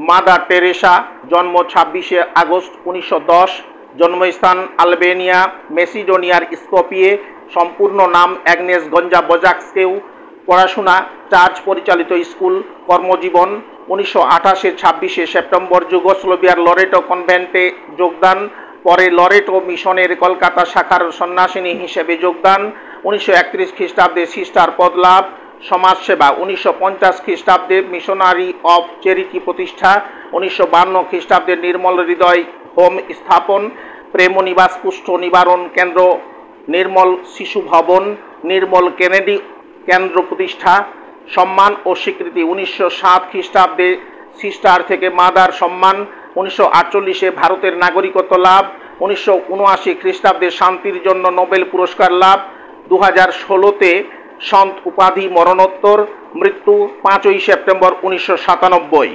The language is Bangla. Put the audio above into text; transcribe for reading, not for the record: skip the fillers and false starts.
মাদার টেরেসা, জন্ম 26শে আগস্ট 1910, জন্মস্থান আলবেনিয়া, মেসিডোনিয়ার স্কপিয়ে, সম্পূর্ণ নাম অ্যাগনেস গঞ্জা বজাকস্কেউ, পড়াশোনা চার্চ পরিচালিত স্কুল, কর্মজীবন 1928-এর 26শে সেপ্টেম্বর যুগোস্লোভিয়ার লরেটো কনভেন্টে যোগদান, পরে লরেটো মিশনের কলকাতা শাখার সন্ন্যাসিনী হিসেবে যোগদান, 1931 খ্রিস্টাব্দে সিস্টার পদ লাভ, সমাজসেবা 1950 খ্রিস্টাব্দে মিশনারি অফ চ্যারিটি প্রতিষ্ঠা, 1952 খ্রিস্টাব্দে নির্মল হৃদয় হোম স্থাপন, প্রেমনিবাস কুষ্ঠ নিবারণ কেন্দ্র, নির্মল শিশু ভবন, নির্মল কেনেডি কেন্দ্র প্রতিষ্ঠা, সম্মান ও স্বীকৃতি 1907 খ্রিস্টাব্দে সিস্টার থেকে মাদার সম্মান, 1948-এ ভারতের নাগরিকত্ব লাভ, 1979 খ্রিস্টাব্দে শান্তির জন্য নোবেল পুরস্কার লাভ, 2016-তে সন্ত উপাধি মরণোত্তর, মৃত্যু 5ই সেপ্টেম্বর 1997।